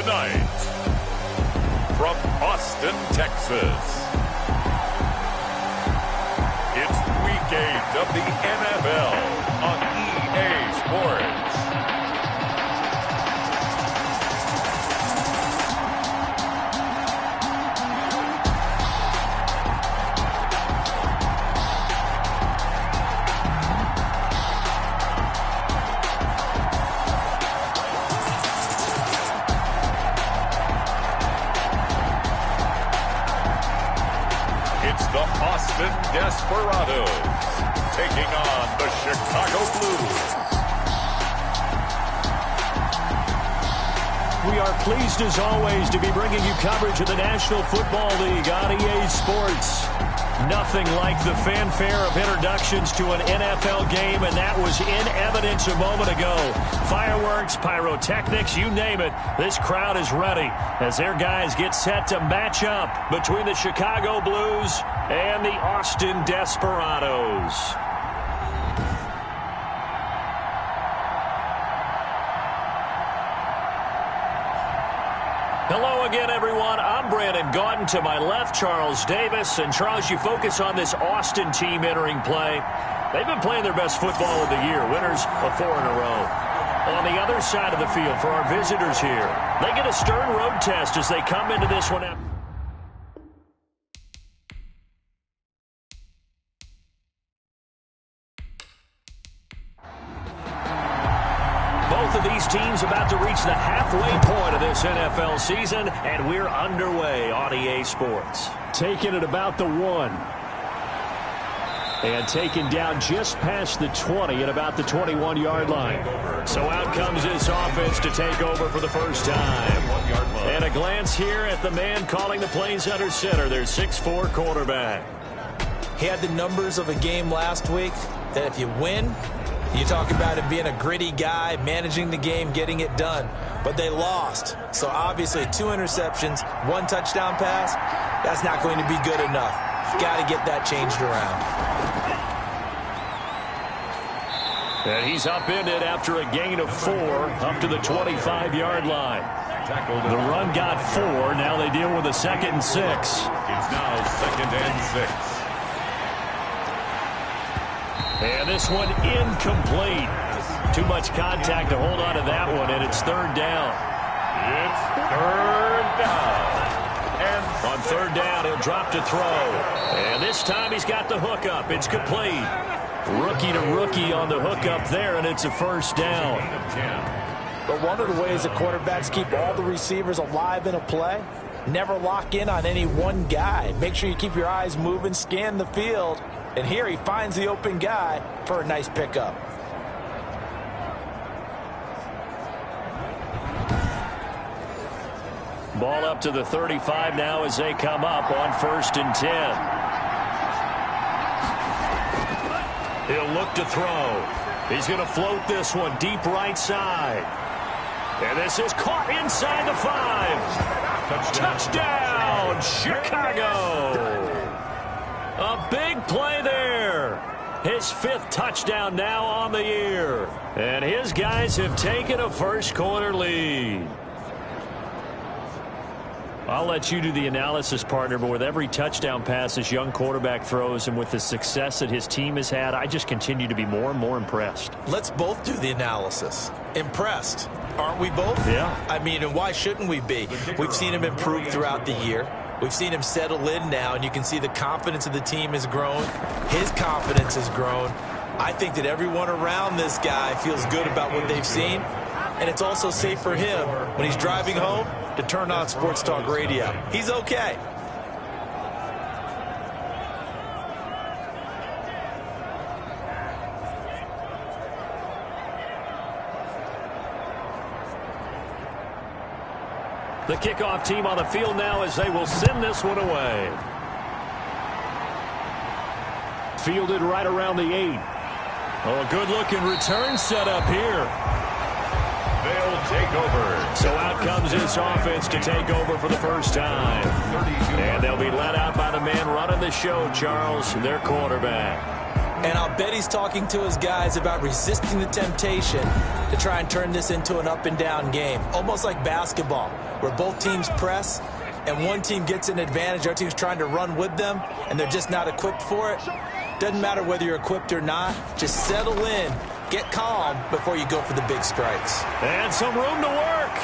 Tonight, from Austin, Texas, it's Week 8 of the NFL on EA Sports. Desperados taking on the Chicago Blues. We are pleased as always to be bringing you coverage of the National Football League on EA Sports. Nothing like the fanfare of introductions to an NFL game, and that was in evidence a moment ago. Fireworks, pyrotechnics, you name it. This crowd is ready as their guys get set to match up between the Chicago Blues and the Austin Desperados. Hello again, everyone. I'm Brandon Gaudin. To my left, Charles Davis. And Charles, you focus on this Austin team entering play. They've been playing their best football of the year, winners of 4 in a row. On the other side of the field for our visitors here, they get a stern road test as they come into this one out. Both of these teams about to reach the halfway point of this NFL season, and we're underway on EA Sports. Taking it about the 1. And taken down just past the 20 at about the 21-yard line. So out comes this offense to take over for the first time. And a glance here at the man calling the plays under center, their 6'4" quarterback. He had the numbers of a game last week that if you win, you talk about him being a gritty guy, managing the game, getting it done. But they lost. So obviously 2 interceptions, 1 touchdown pass, that's not going to be good enough. Got to get that changed around. And he's upended after a gain of 4 up to the 25-yard line. The run got 4. Now they deal with a 2nd and 6. It's now 2nd and 6. And this one incomplete. Too much contact to hold on to that one, and it's 3rd down. It's 3rd down. And on 3rd down, he'll drop to throw. And this time he's got the hookup. It's complete. Rookie to rookie on the hookup there, and it's a 1st down. But one of the ways that quarterbacks keep all the receivers alive in a play, never lock in on any one guy. Make sure you keep your eyes moving, scan the field. And here he finds the open guy for a nice pickup. Ball up to the 35 now as they come up on 1st and 10. He'll look to throw. He's going to float this one deep right side. And this is caught inside the 5. Touchdown, Chicago. A big play there. His 5th touchdown now on the year. And his guys have taken a first-quarter lead. I'll let you do the analysis, partner, but with every touchdown pass this young quarterback throws and with the success that his team has had, I just continue to be more and more impressed. Let's both do the analysis. Impressed. Aren't we both? Yeah. I mean, and why shouldn't we be? We've seen him improve throughout the year. We've seen him settle in now, and you can see the confidence of the team has grown. His confidence has grown. I think that everyone around this guy feels good about what they've seen, and it's also safe for him when he's driving home to turn on Sports Talk Radio. He's okay. The kickoff team on the field now as they will send this one away. Fielded right around the 8. Oh, a good-looking return set up here. They'll take over. So out comes this offense to take over for the first time. And they'll be led out by the man running the show, Charles, their quarterback. And I'll bet he's talking to his guys about resisting the temptation to try and turn this into an up-and-down game. Almost like basketball, where both teams press, and one team gets an advantage, our team's trying to run with them, and they're just not equipped for it. Doesn't matter whether you're equipped or not. Just settle in, get calm before you go for the big strikes. And some room to work.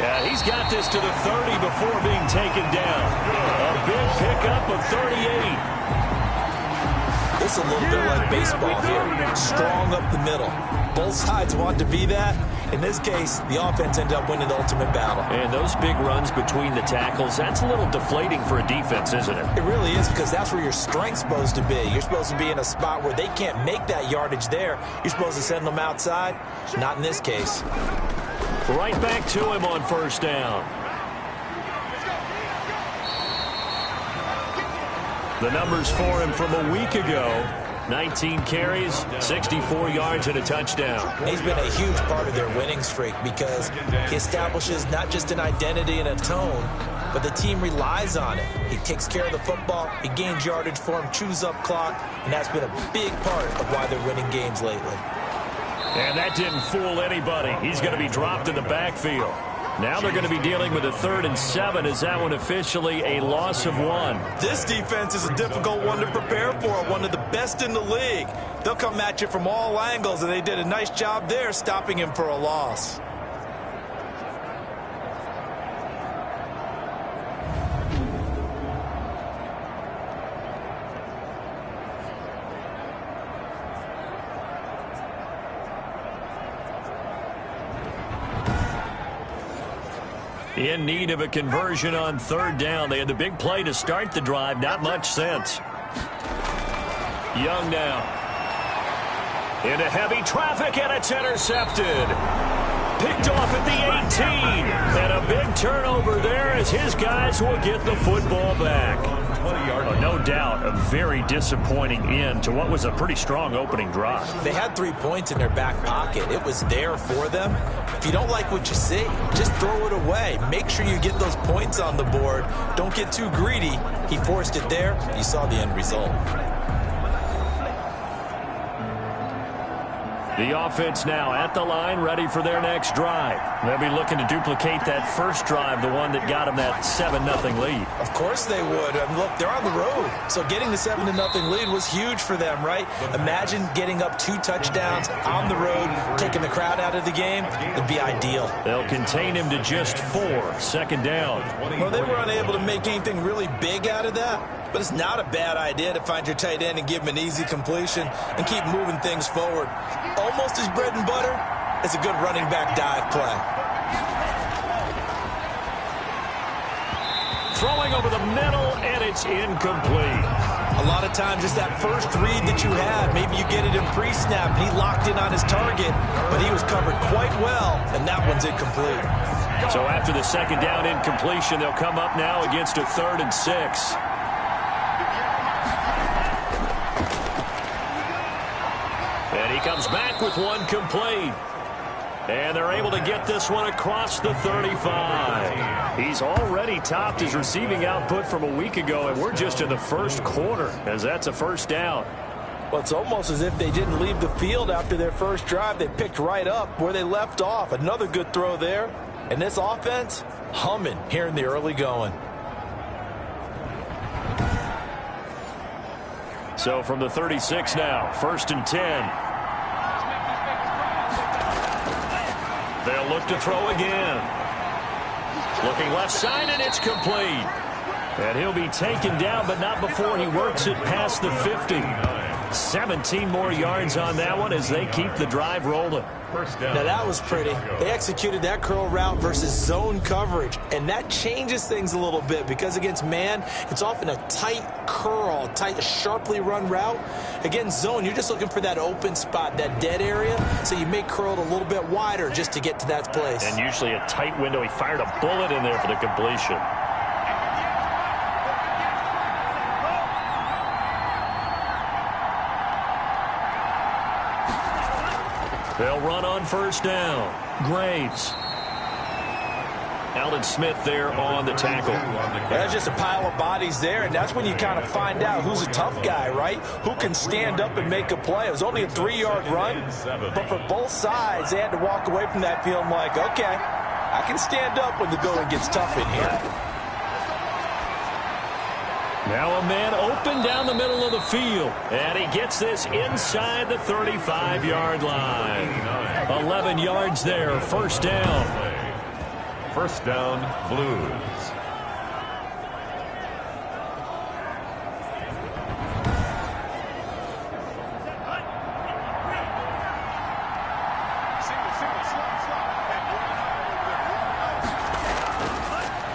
Yeah, he's got this to the 30 before being taken down. A big pickup of 38. This is a little bit like baseball here. Strong up the middle. Both sides want to be that. In this case, the offense ended up winning the ultimate battle. And those big runs between the tackles, that's a little deflating for a defense, isn't it? It really is, because that's where your strength's supposed to be. You're supposed to be in a spot where they can't make that yardage there. You're supposed to send them outside. Not in this case. Right back to him on first down. The numbers for him from a week ago: 19 carries, 64 yards, and a touchdown. He's been a huge part of their winning streak because he establishes not just an identity and a tone, but the team relies on it. He takes care of the football, he gains yardage for him, chews up clock, and that's been a big part of why they're winning games lately. And that didn't fool anybody. He's going to be dropped in the backfield. Now they're going to be dealing with a 3rd and 7. Is that one officially a loss of 1? This defense is a difficult one to prepare for, one of the best in the league. They'll come at you from all angles, and they did a nice job there stopping him for a loss. In need of a conversion on 3rd down. They had the big play to start the drive. Not much sense. Young now. Into heavy traffic, and it's intercepted. Picked off at the 18. And a big turnover there as his guys will get the football back. Oh, no doubt, a very disappointing end to what was a pretty strong opening drive. They had 3 points in their back pocket. It was there for them. If you don't like what you see, just throw it away. Make sure you get those points on the board. Don't get too greedy. He forced it there. You saw the end result. The offense now at the line, ready for their next drive. They'll be looking to duplicate that first drive, the one that got them that 7-0 lead. Of course they would. I mean, look, they're on the road. So getting the 7-0 lead was huge for them, right? Imagine getting up 2 touchdowns on the road, taking the crowd out of the game. It'd be ideal. They'll contain him to just 4. 2nd down. Well, they were unable to make anything really big out of that. But it's not a bad idea to find your tight end and give him an easy completion and keep moving things forward. Almost his bread and butter is a good running back dive play. Throwing over the middle, and it's incomplete. A lot of times it's that first read that you have. Maybe you get it in pre-snap, and he locked in on his target, but he was covered quite well, and that one's incomplete. So after the 2nd down incompletion, they'll come up now against a 3rd and 6. And he comes back with one complete. And they're able to get this one across the 35. He's already topped his receiving output from a week ago, and we're just in the first quarter, as that's a 1st down. Well, it's almost as if they didn't leave the field after their first drive. They picked right up where they left off. Another good throw there. And this offense, humming here in the early going. So from the 36 now, 1st and 10. They'll look to throw again. Looking left side, and it's complete. And he'll be taken down, but not before he works it past the 50. 17 more yards on that one as they keep the drive rolling. Now that was pretty. They executed that curl route versus zone coverage, and that changes things a little bit because against man, it's often a tight curl, tight, sharply run route. Against zone, you're just looking for that open spot, that dead area, so you make curl a little bit wider just to get to that place. And usually a tight window. He fired a bullet in there for the completion. They'll run on 1st down. Graves. Alden Smith there on the tackle. There's just a pile of bodies there, and that's when you kind of find out who's a tough guy, right? Who can stand up and make a play. It was only a 3-yard run, but for both sides, they had to walk away from that feeling like, okay, I can stand up when the going gets tough in here. Now a man open down the middle of the field, and he gets this inside the 35-yard line. 11 yards there, first down. First down, Blues.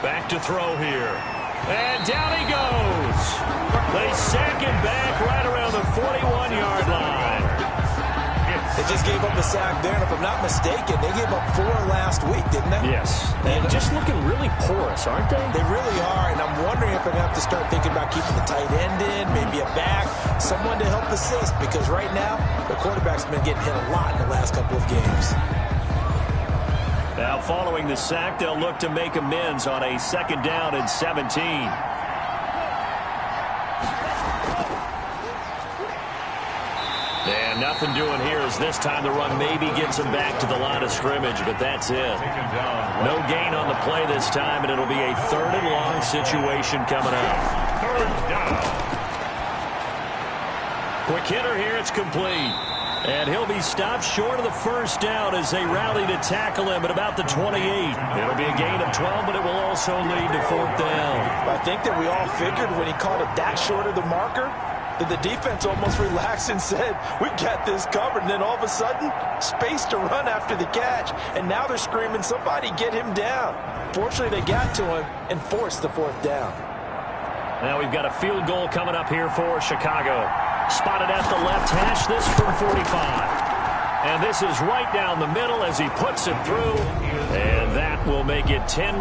Back to throw here. And down he goes. They sack him back right around the 41-yard line. They just gave up a sack there, and if I'm not mistaken, they gave up 4 last week, didn't they? Yes. And just looking really porous, aren't they? They really are, and I'm wondering if they're going to have to start thinking about keeping the tight end in, maybe a back, someone to help assist, because right now, the quarterback's been getting hit a lot in the last couple of games. Now, following the sack, they'll look to make amends on a second down and 17. And nothing doing here as this time the run maybe gets him back to the line of scrimmage, but that's it. No gain on the play this time, and it'll be a 3rd and long situation coming up. 3rd down. Quick hitter here, it's complete. And he'll be stopped short of the first down as they rally to tackle him at about the 28. It'll be a gain of 12, but it will also lead to 4th down. I think that we all figured when he caught it that short of the marker, that the defense almost relaxed and said, we got this covered. And then all of a sudden, space to run after the catch. And now they're screaming, somebody get him down. Fortunately, they got to him and forced the 4th down. Now we've got a field goal coming up here for Chicago. Spotted at the left hash, this from 45. And this is right down the middle as he puts it through. And that will make it 10-0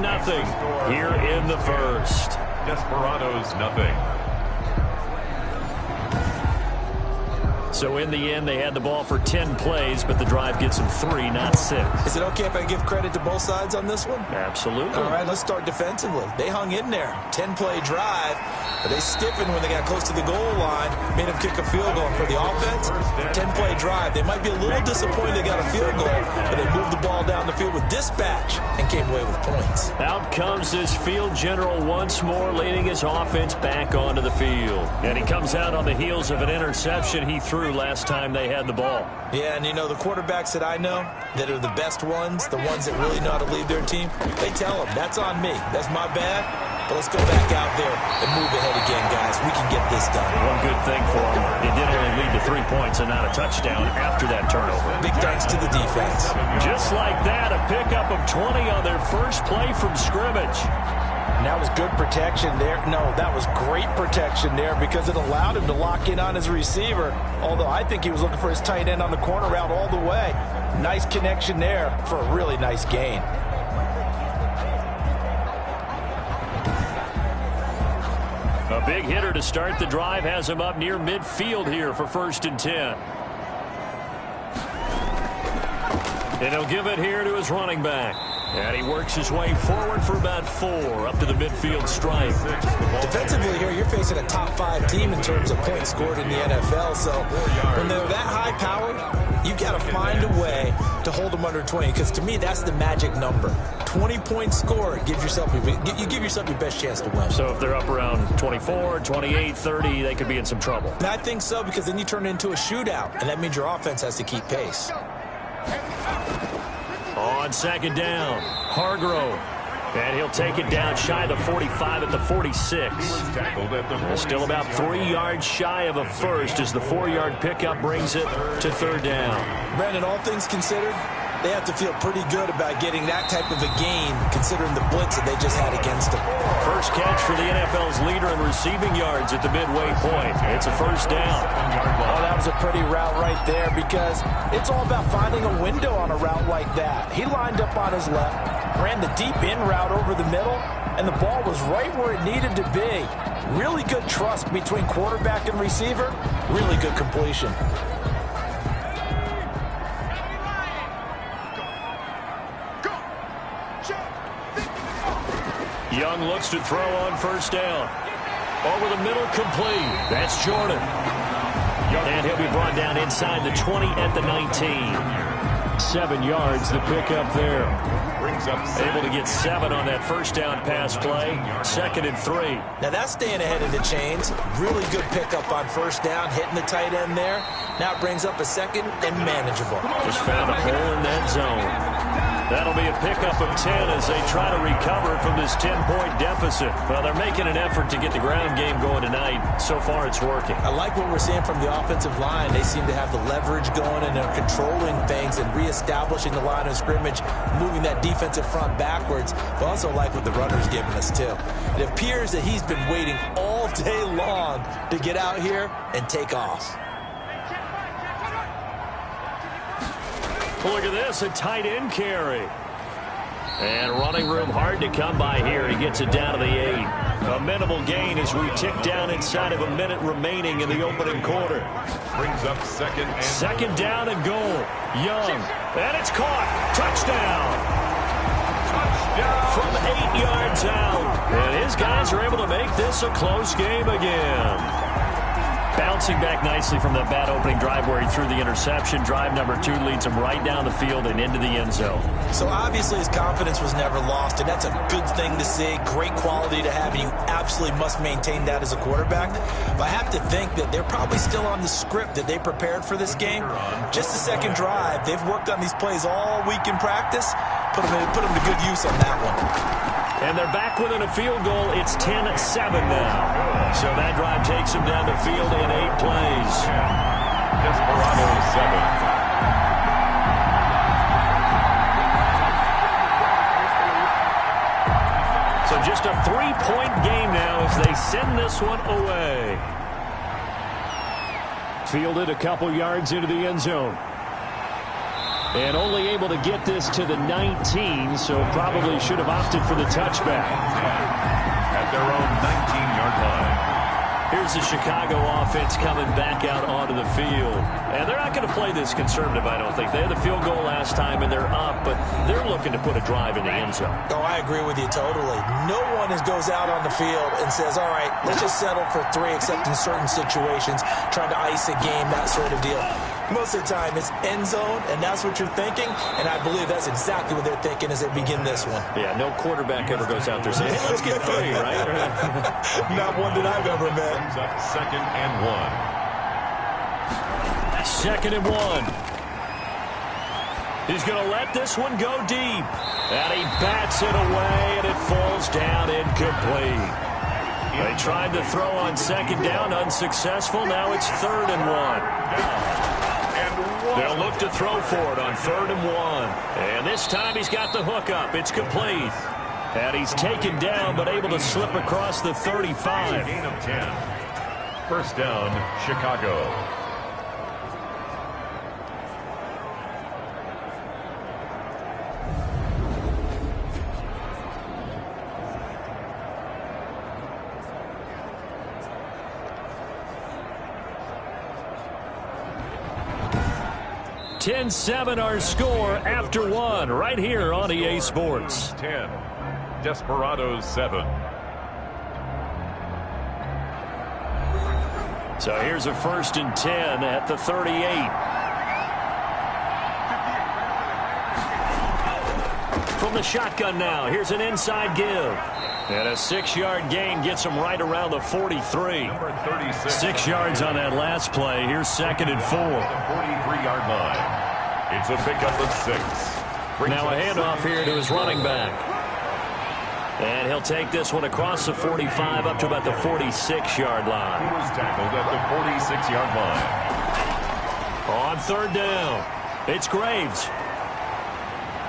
here in the first. Desperados, nothing. So in the end, they had the ball for 10 plays, but the drive gets them 3, not 6. Is it okay if I give credit to both sides on this one? Absolutely. All right, let's start defensively. They hung in there. 10-play drive, but they stiffened when they got close to the goal line, made them kick a field goal. For the offense, 10-play drive. They might be a little disappointed they got a field goal, but they moved the ball down the field with dispatch and came away with points. Out comes this field general once more, leading his offense back onto the field. And he comes out on the heels of an interception he threw last time they had the ball. Yeah, and you know, the quarterbacks that I know that are the best ones, the ones that really know how to lead their team, they tell them, that's on me. That's my bad. But let's go back out there and move ahead again, guys. We can get this done. One good thing for him, it did only lead to 3 points and not a touchdown after that turnover. Big thanks to the defense. Just like that, a pickup of 20 on their first play from scrimmage. And that was good protection there. No, that was great protection there because it allowed him to lock in on his receiver. Although I think he was looking for his tight end on the corner route all the way. Nice connection there for a really nice gain. A big hitter to start the drive has him up near midfield here for 1st and 10. And he'll give it here to his running back. And he works his way forward for about 4 up to the midfield stripe. Defensively here, you're facing a top 5 team in terms of points scored in the NFL. So when they're that high powered, you've got to find a way to hold them under 20. Because to me, that's the magic number. 20 points scored gives yourself you give yourself your best chance to win. So if they're up around 24, 28, 30, they could be in some trouble. And I think so, because then you turn it into a shootout, and that means your offense has to keep pace. On 2nd down, Hargrove. And he'll take it down shy of the 45 at the 46. Still about 3 yards shy of a first as the 4-yard pickup brings it to 3rd down. Brandon, all things considered, they have to feel pretty good about getting that type of a gain, considering the blitz that they just had against them. First catch for the NFL's leader in receiving yards at the midway point. It's a 1st down. Oh, that was a pretty route right there because it's all about finding a window on a route like that. He lined up on his left, ran the deep in route over the middle, and the ball was right where it needed to be. Really good trust between quarterback and receiver. Really good completion. Young looks to throw on first down. Over the middle, complete. That's Jordan. And he'll be brought down inside the 20 at the 19. 7 yards, the pickup there. Able to get 7 on that first down pass play. 2nd and 3. Now that's staying ahead of the chains. Really good pickup on first down, hitting the tight end there. Now it brings up a 2nd and manageable. Just found a hole in that zone. That'll be a pickup of 10 as they try to recover from this 10-point deficit. Well, they're making an effort to get the ground game going tonight. So far, it's working. I like what we're seeing from the offensive line. They seem to have the leverage going, and they're controlling things and reestablishing the line of scrimmage, moving that defensive front backwards. But also like what the runner's giving us, too. It appears that he's been waiting all day long to get out here and take off. Look at this, a tight end carry. And running room hard to come by here. He gets it down to the 8. A minimal gain as we tick down inside of a minute remaining in the opening quarter. Brings up 2nd and 2nd down and goal. Young. And it's caught. Touchdown. From 8 yards out. And his guys are able to make this a close game again. Bouncing back nicely from that bad opening drive where he threw the interception. Drive number 2 leads him right down the field and into the end zone. So obviously his confidence was never lost, and that's a good thing to see. Great quality to have, and you absolutely must maintain that as a quarterback. But I have to think that they're probably still on the script that they prepared for this game. Just the second drive. They've worked on these plays all week in practice. Put them to good use on that one. And they're back within a field goal. It's 10-7 now. So that drive takes them down the field in 8 plays. Desperados 7. So just a 3-point game now as they send this one away. Fielded a couple yards into the end zone. And only able to get this to the 19, so probably should have opted for the touchback. At their own 19-yard line. Here's the Chicago offense coming back out onto the field. And they're not going to play this conservative, I don't think. They had the field goal last time, and they're up, but they're looking to put a drive in the end zone. Oh, I agree with you totally. No one goes out on the field and says, all right, let's just settle for 3, except in certain situations, trying to ice a game, that sort of deal. Most of the time, it's end zone, and that's what you're thinking, and I believe that's exactly what they're thinking as they begin this one. Yeah, no quarterback ever goes out there saying, hey, let's get 3, right? Not one that I've ever met. Brings up 2nd and 1. 2nd and 1. He's going to let this one go deep. And he bats it away, and it falls down incomplete. They tried to throw on 2nd down, unsuccessful. Now it's 3rd and 1. They'll look to throw for it on 3rd and 1. And this time he's got the hook up. It's complete. And he's taken down, but able to slip across the 35. Gain of 10. First down, Chicago. (10-7) our score after 1 right here on EA Sports. 10. Desperados 7. So here's a 1st and 10 at the 38. From the shotgun now, here's an inside give. And a 6-yard gain gets him right around the 43. Number 36. 6 yards on that last play. Here's 2nd and 4. The 43-yard line. It's a pickup of 6. Now a handoff here to his running back. And he'll take this one across the 45 up to about the 46-yard line. He was tackled at the 46-yard line. On 3rd down, it's Graves.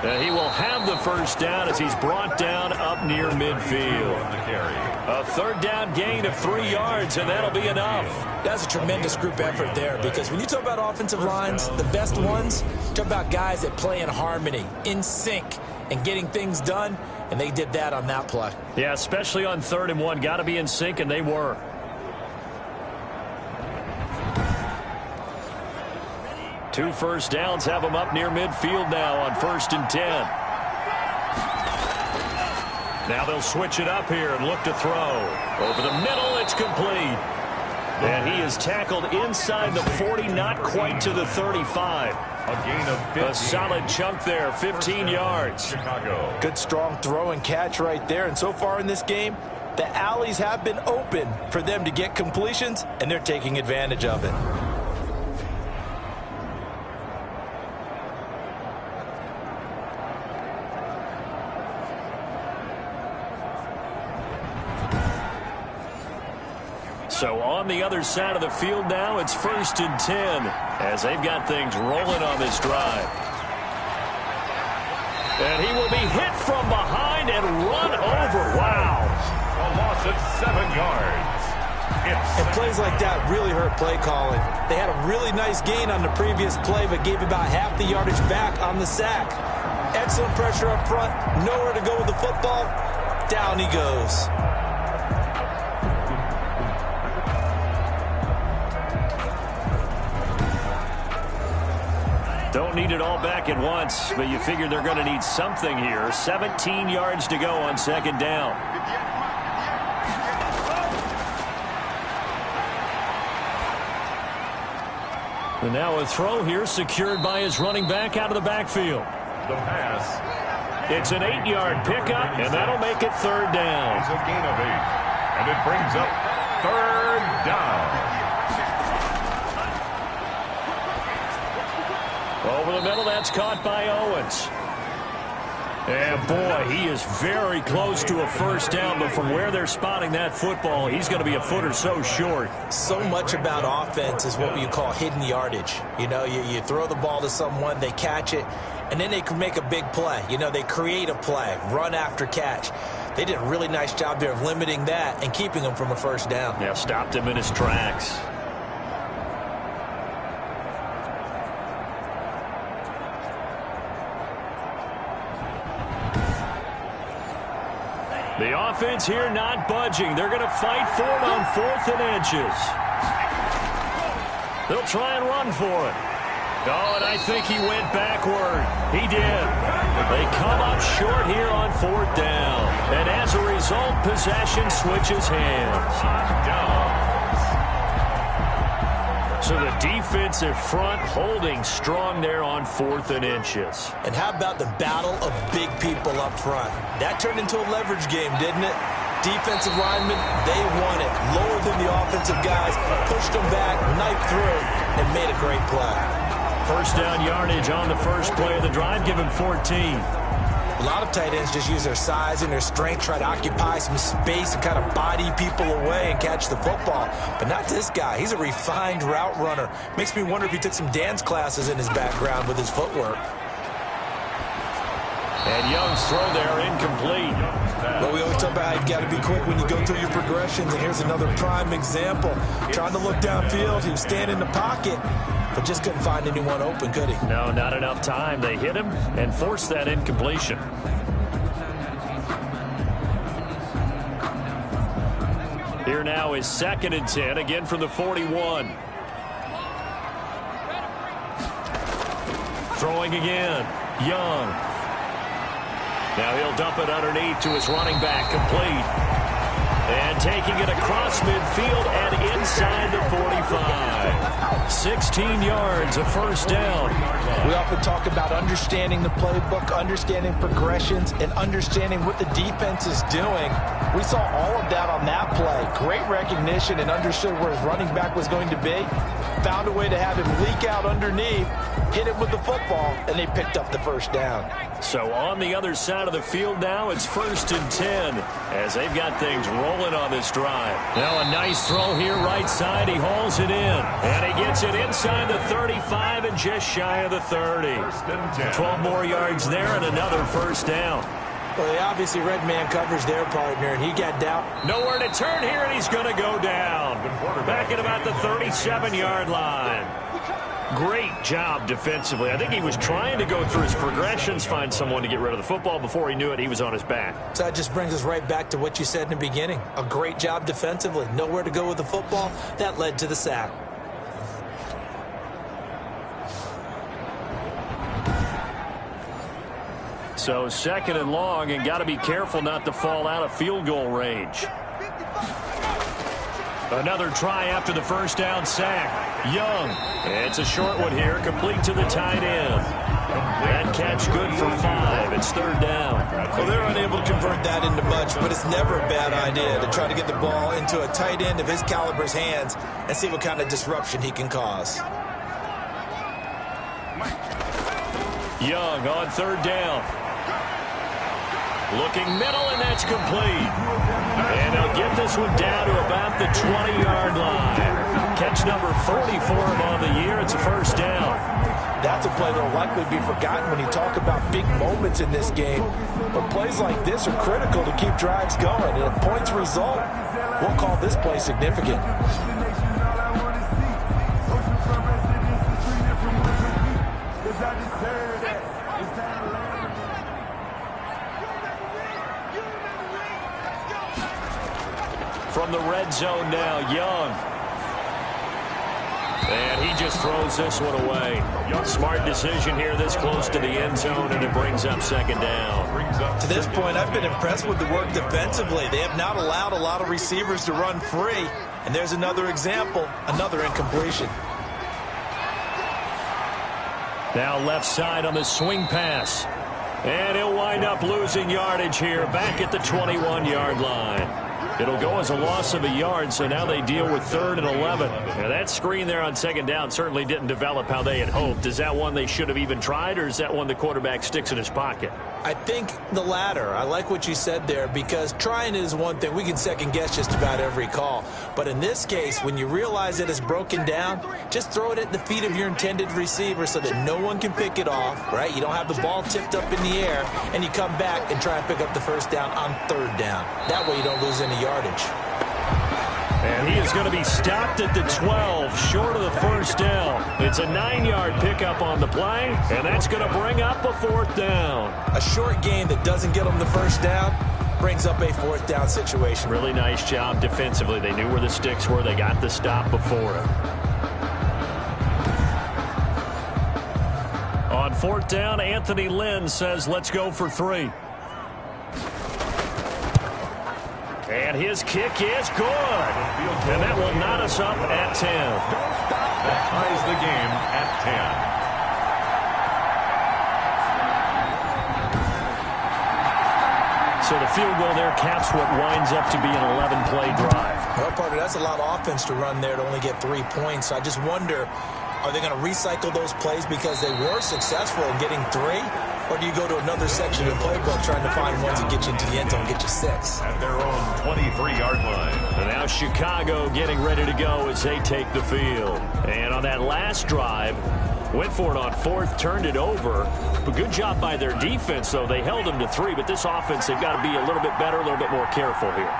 And he will have the first down as he's brought down up near midfield. A 3rd down gain of 3 yards, and that'll be enough. That's a tremendous group effort there, because when you talk about offensive lines, the best ones, talk about guys that play in harmony, in sync, and getting things done, and they did that on that play. Yeah, especially on 3rd and 1. Got to be in sync, and they were. Two first downs have them up near midfield now on 1st and 10. Now they'll switch it up here and look to throw. Over the middle, it's complete. And he is tackled inside the 40, not quite to the 35. A gain of 50. A solid chunk there, 15 yards. Chicago. Good strong throw and catch right there. And so far in this game, the alleys have been open for them to get completions, and they're taking advantage of it. So on the other side of the field now, it's 1st and 10 as they've got things rolling on this drive. And he will be hit from behind and run over. Wow. A loss of 7 yards. And plays like that really hurt play calling. They had a really nice gain on the previous play, but gave about half the yardage back on the sack. Excellent pressure up front. Nowhere to go with the football. Down he goes. Don't need it all back at once, but you figure they're going to need something here. 17 yards to go on 2nd down. And now a throw here secured by his running back out of the backfield. The pass. It's an 8-yard pickup, and that'll make it 3rd down. It's a gain of 8. And it brings up 3rd down. Over the middle, that's caught by Owens. And boy, he is very close to a 1st down, but from where they're spotting that football, he's going to be a foot or so short. So much about offense is what you call hidden yardage. You know, you throw the ball to someone, they catch it, and then they can make a big play. You know, they create a play, run after catch. They did a really nice job there of limiting that and keeping him from a 1st down. Yeah, stopped him in his tracks. The offense here not budging. They're going to fight for it on 4th and inches. They'll try and run for it. Oh, and I think he went backward. He did. They come up short here on 4th down. And as a result, possession switches hands. So the defensive front holding strong there on 4th and inches. And how about the battle of big people up front? That turned into a leverage game, didn't it? Defensive linemen, they won it. Lower than the offensive guys, pushed them back, knifed through, and made a great play. 1st down yardage on the first play of the drive, give him 14. A lot of tight ends just use their size and their strength, try to occupy some space and kind of body people away and catch the football. But not this guy. He's a refined route runner. Makes me wonder if he took some dance classes in his background with his footwork. And Young's throw there incomplete. Well, we always talk about how you've got to be quick when you go through your progressions, and here's another prime example. Trying to look downfield, he was standing in the pocket, but just couldn't find anyone open, could he? No, not enough time. They hit him and forced that incompletion. Here now is 2nd and 10, again from the 41. Throwing again, Young. Now he'll dump it underneath to his running back, complete. And taking it across midfield and inside the 45. 16 yards, a 1st down. We often talk about understanding the playbook, understanding progressions, and understanding what the defense is doing. We saw all of that on that play. Great recognition and understood where his running back was going to be. Found a way to have him leak out underneath, hit him with the football, and they picked up the 1st down. So on the other side of the field now, it's 1st and 10 as they've got things rolling on this drive. Now a nice throw here right side. He hauls it in, and he gets it inside the 35 and just shy of the 30. 12 more yards there and another 1st down. Well, they obviously read man coverage their partner, and he got down. Nowhere to turn here, and he's going to go down. Back at about the 37-yard line. Great job defensively. I think he was trying to go through his progressions, find someone to get rid of the football. Before he knew it, he was on his back. So that just brings us right back to what you said in the beginning. A great job defensively. Nowhere to go with the football. That led to the sack. So second and long, and got to be careful not to fall out of field goal range. Another try after the first down sack. Young. It's a short one here, complete to the tight end. That catch good for 5. It's third down. Well, they're unable to convert that into much, but it's never a bad idea to try to get the ball into a tight end of his caliber's hands and see what kind of disruption he can cause. Young on third down. Looking middle, and that's complete. And they'll get this one down to about the 20-yard line. Catch number 40 for him on the year. It's a first down. That's a play that will likely be forgotten when you talk about big moments in this game. But plays like this are critical to keep drives going. And if points result, we'll call this play significant. From the red zone now, Young. And he just throws this one away. Smart decision here this close to the end zone, and it brings up second down. To this point, I've been impressed with the work defensively. They have not allowed a lot of receivers to run free. And there's another example, another incompletion. Now left side on the swing pass. And he'll wind up losing yardage here back at the 21-yard line. It'll go as a loss of a yard, so now they deal with 3rd and 11. Now that screen there on second down certainly didn't develop how they had hoped. Is that one they should have even tried, or is that one the quarterback sticks in his pocket? I think the latter. I like what you said there, because trying is one thing. We can second guess just about every call. But in this case, when you realize that it's broken down, just throw it at the feet of your intended receiver so that no one can pick it off, right? You don't have the ball tipped up in the air, and you come back and try and pick up the first down on 3rd down. That way you don't lose any yardage. And he is going to be stopped at the 12, short of the first down. It's a 9-yard pickup on the play, and that's going to bring up a 4th down. A short gain that doesn't get them the first down brings up a 4th down situation. Really nice job defensively. They knew where the sticks were. They got the stop before it. On 4th down, Anthony Lynn says, let's go for 3. And his kick is good. And that will knot us up at 10. That ties the game at 10. So the field goal there caps what winds up to be an 11-play drive. Well, Parker, that's a lot of offense to run there to only get 3 points. I just wonder, are they going to recycle those plays because they were successful in getting 3? Or do you go to another section of the playbook trying to find ones that get you into the end zone and get you 6? At their own 23-yard line. And now Chicago getting ready to go as they take the field. And on that last drive, went for it on 4th, turned it over. But good job by their defense, though. They held them to 3, but this offense, they've got to be a little bit better, a little bit more careful here.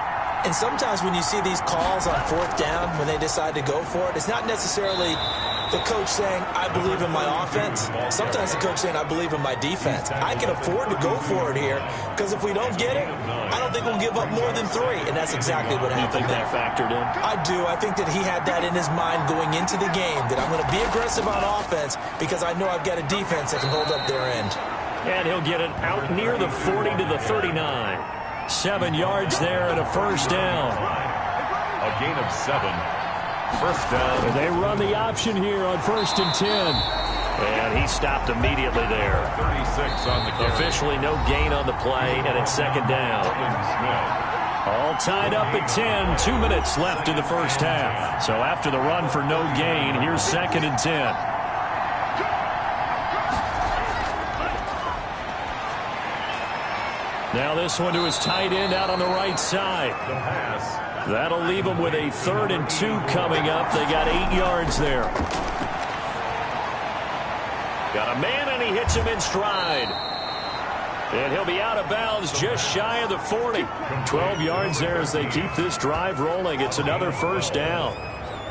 And sometimes when you see these calls on 4th down, when they decide to go for it, it's not necessarily the coach saying, I believe in my offense. Sometimes the coach saying, I believe in my defense. I can afford to go for it here, because if we don't get it, I don't think we'll give up more than 3. And that's exactly what happened there. You think that factored in? I do. I think that he had that in his mind going into the game, that I'm going to be aggressive on offense because I know I've got a defense that can hold up their end. And he'll get it out near the 40 to the 39. 7 yards there and a first down. A gain of 7. First down. And they run the option here on 1st and 10. And he stopped immediately there. 36 on the carry. Officially no gain on the play, and it's second down. All tied up at 10. 2 minutes left in the first half. So after the run for no gain, here's 2nd and 10. Now this one to his tight end out on the right side. The pass. That'll leave him with a 3rd and 2 coming up. They got 8 yards there. Got a man, and he hits him in stride. And he'll be out of bounds just shy of the 40. 12 yards there as they keep this drive rolling. It's another first down.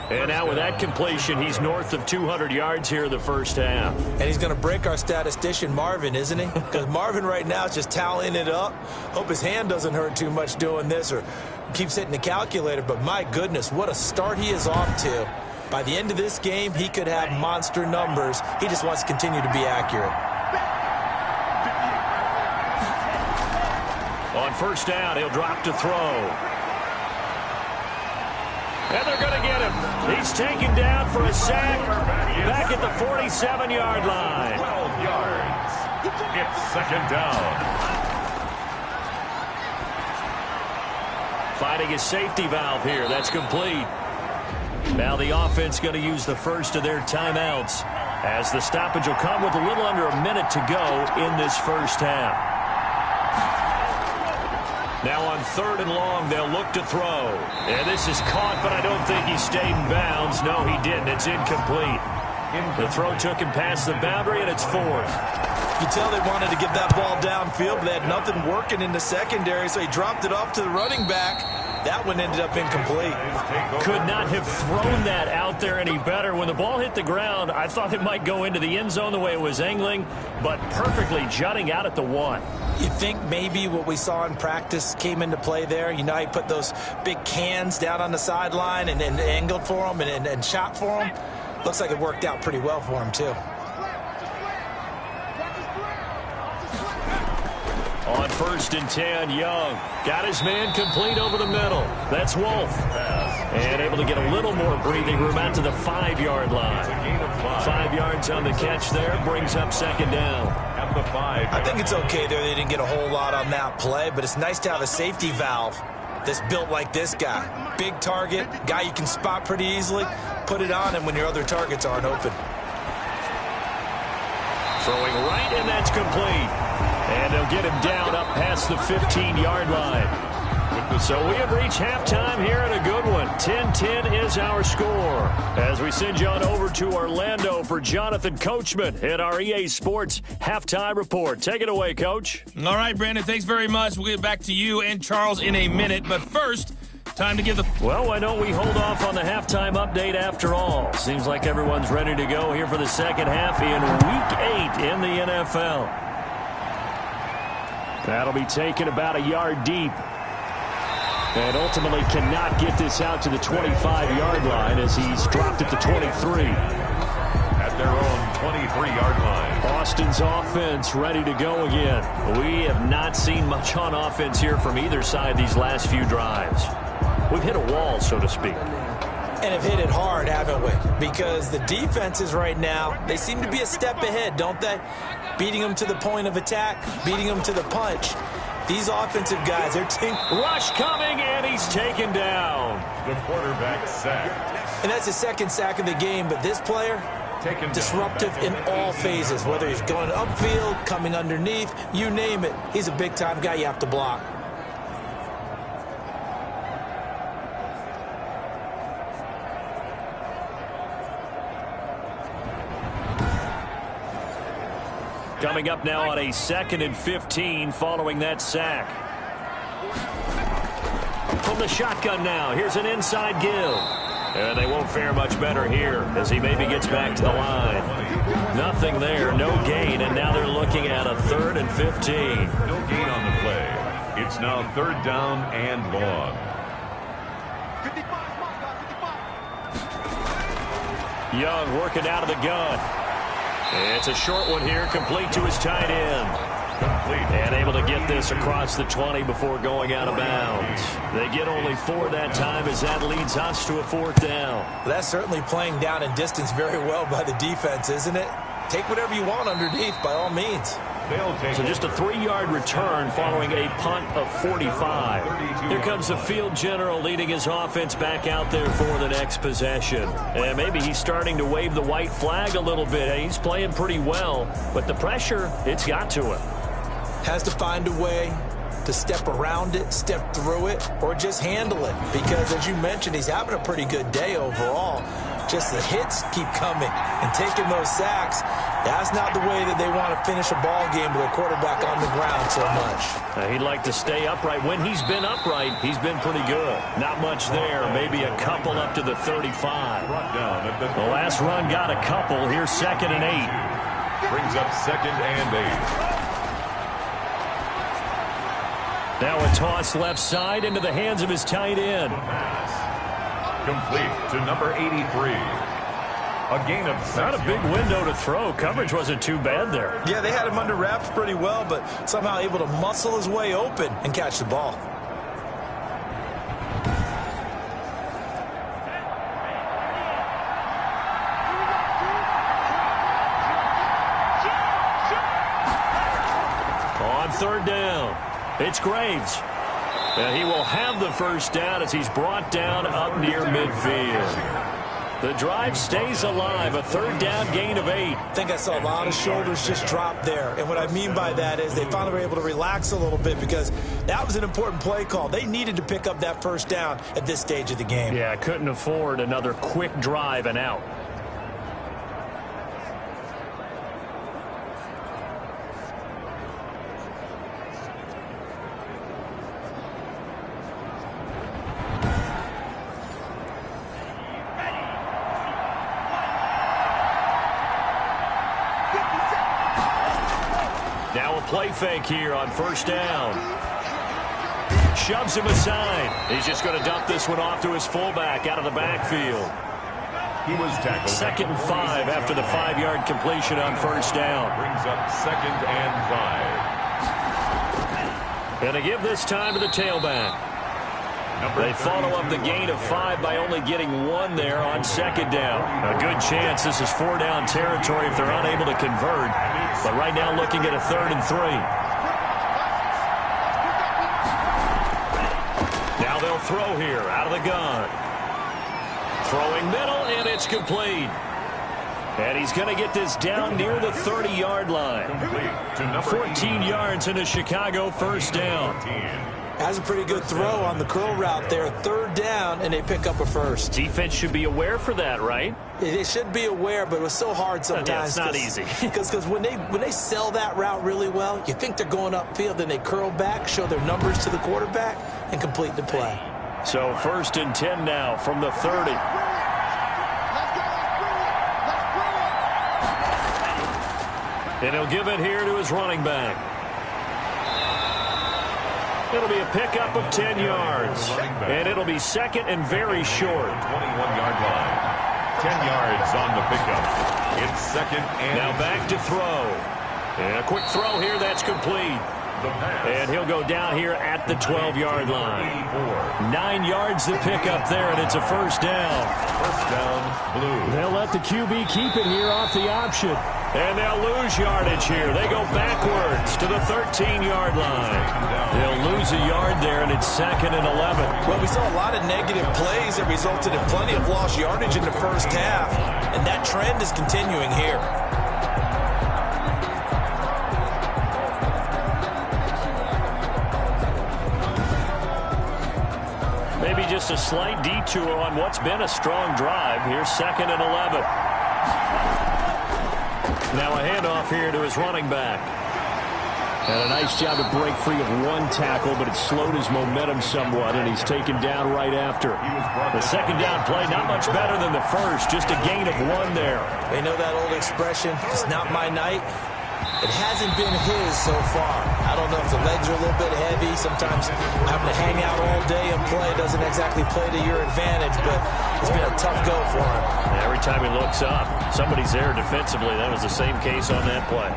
And now with that completion, he's north of 200 yards here in the first half. And he's going to break our statistician, Marvin, isn't he? Because Marvin right now is just tallying it up. Hope his hand doesn't hurt too much doing this or keeps hitting the calculator. But my goodness, what a start he is off to. By the end of this game, he could have monster numbers. He just wants to continue to be accurate. On first down, he'll drop to throw. And they're going to get him. He's taken down for a sack back at the 47-yard line. 12 yards. It's second down. Finding his safety valve here. That's complete. Now the offense going to use the first of their timeouts, as the stoppage will come with a little under a minute to go in this first half. Now on 3rd and long, they'll look to throw. And this is caught, but I don't think he stayed in bounds. No, he didn't. It's incomplete. The throw took him past the boundary, and it's 4th. You tell they wanted to get that ball downfield, but they had nothing working in the secondary, so he dropped it off to the running back. That one ended up incomplete. Could not have thrown that out there any better. When the ball hit the ground, I thought it might go into the end zone the way it was angling, but perfectly jutting out at the 1. You think maybe what we saw in practice came into play there? You know, he put those big cans down on the sideline and angled for them and shot for them. Looks like it worked out pretty well for him, too. On 1st and 10, Young got his man complete over the middle. That's Wolf. And able to get a little more breathing room out to the 5-yard line. 5 yards on the catch there, brings up second down. I think it's okay there. They didn't get a whole lot on that play, but it's nice to have a safety valve that's built like this guy. Big target, guy you can spot pretty easily. Put it on him when your other targets aren't open. Throwing right, and that's complete. And they'll get him down up past the 15-yard line. So we have reached halftime here in a good one. 10-10 is our score. As we send you on over to Orlando for Jonathan Coachman at our EA Sports Halftime Report. Take it away, Coach. All right, Brandon, thanks very much. We'll get back to you and Charles in a minute. But first, time to give the... Well, why don't we hold off on the halftime update after all? Seems like everyone's ready to go here for the second half in Week 8 in the NFL. That'll be taken about a yard deep. And ultimately cannot get this out to the 25-yard line as he's dropped at the 23. At their own 23-yard line. Austin's offense ready to go again. We have not seen much on offense here from either side these last few drives. We've hit a wall, so to speak. And have hit it hard, haven't we? Because the defenses right now, they seem to be a step ahead, don't they? Beating them to the point of attack, beating them to the punch. These offensive guys, they're rush coming, and he's taken down. The quarterback sacked. And that's his second sack of the game, but this player, disruptive in all phases, whether he's going upfield, coming underneath, you name it. He's a big-time guy you have to block. Coming up now on a 2nd and 15 following that sack. From the shotgun now, here's an inside give. And they won't fare much better here as he maybe gets back to the line. Nothing there, no gain, and now they're looking at a 3rd and 15. No gain on the play. It's now 3rd down and long. Young working out of the gun. It's a short one here, complete to his tight end. And able to get this across the 20 before going out of bounds. They get only 4 that time as that leads us to a 4th down. Well, that's certainly playing down in distance very well by the defense, isn't it? Take whatever you want underneath by all means. So just a 3-yard return following a punt of 45. Here comes the field general leading his offense back out there for the next possession. And maybe he's starting to wave the white flag a little bit. He's playing pretty well, but the pressure, it's got to him. Has to find a way to step around it, step through it, or just handle it. Because, as you mentioned, he's having a pretty good day overall. Just the hits keep coming and taking those sacks. That's not the way that they want to finish a ball game with a quarterback on the ground so much. He'd like to stay upright. When he's been upright, he's been pretty good. Not much there. Maybe a couple up to the 35. The last run got a couple. Here's 2nd and 8. Brings up 2nd and 8. Now a toss left side into the hands of his tight end. Complete to number 83. A gain of 6 Not a big window to throw. Coverage wasn't too bad there. Yeah, they had him under wraps pretty well, but somehow able to muscle his way open and catch the ball. On third down, it's Graves. And he will have the first down as he's brought down up near midfield. The drive stays alive, a third down gain of 8. I think I saw a lot of shoulders just drop there. And what I mean by that is they finally were able to relax a little bit because that was an important play call. They needed to pick up that first down at this stage of the game. Yeah, couldn't afford another quick drive and out. Now a play fake here on first down. Shoves him aside. He's just going to dump this one off to his fullback out of the backfield. He was tackled. 2nd and 5 after the 5-yard completion on first down. Brings up 2nd and 5. Going to give this time to the tailback. They follow up the gain of 5 by only getting 1 there on 2nd down. A good chance this is 4-down territory if they're unable to convert. But right now looking at a 3rd and 3. Now they'll throw here out of the gun. Throwing middle, and it's complete. And he's going to get this down near the 30-yard line. 14 yards into Chicago, first down. Has a pretty good throw on the curl route there. 3rd down, and they pick up a first. Defense should be aware for that, right? They should be aware, but it was so hard sometimes. Yeah, it's not easy. Because when they sell that route really well, you think they're going upfield, then they curl back, show their numbers to the quarterback, and complete the play. So 1st and 10 now from the 30. And he'll give it here to his running back. It'll be a pickup of 10 yards. And it'll be 2nd and very short. 21-yard line. 10 yards on the pickup. It's 2nd and... Now back to throw. And a quick throw here, that's complete. And he'll go down here at the 12-yard line. 9 yards to pick up there, and it's a first down. First down, Blue. They'll let the QB keep it here off the option. And they'll lose yardage here. They go backwards to the 13-yard line. They'll lose a yard there, and it's 2nd and 11. Well, we saw a lot of negative plays that resulted in plenty of lost yardage in the first half, and that trend is continuing here. Maybe just a slight detour on what's been a strong drive. Here's 2nd and 11. Now a handoff here to his running back. And a nice job to break free of 1 tackle, but it slowed his momentum somewhat, and he's taken down right after. The 2nd down play, not much better than the first, just a gain of 1 there. They know that old expression, it's not my night. It hasn't been his so far. I don't know if the legs are a little bit heavy. Sometimes having to hang out all day and play doesn't exactly play to your advantage, but it's been a tough go for him. And every time he looks up, somebody's there defensively. That was the same case on that play.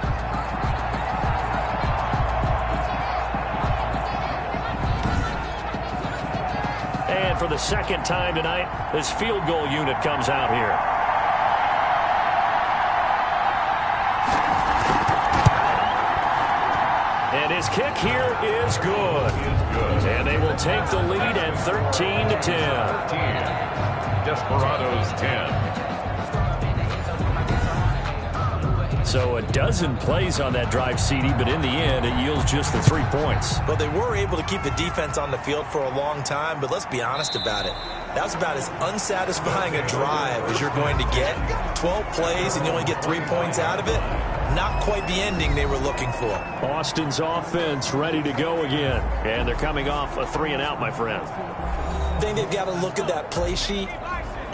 And for the 2nd time tonight, this field goal unit comes out here. And his kick here is good. And they will take the lead at 13-10. Desperados 10. So a dozen plays on that drive, CD, but in the end, it yields just the 3 points. Well, they were able to keep the defense on the field for a long time, but let's be honest about it. That was about as unsatisfying a drive as you're going to get. 12 plays and you only get 3 points out of it. Not quite the ending they were looking for. Austin's offense ready to go again. And they're coming off a 3-and-out, my friend. I think they've got to look at that play sheet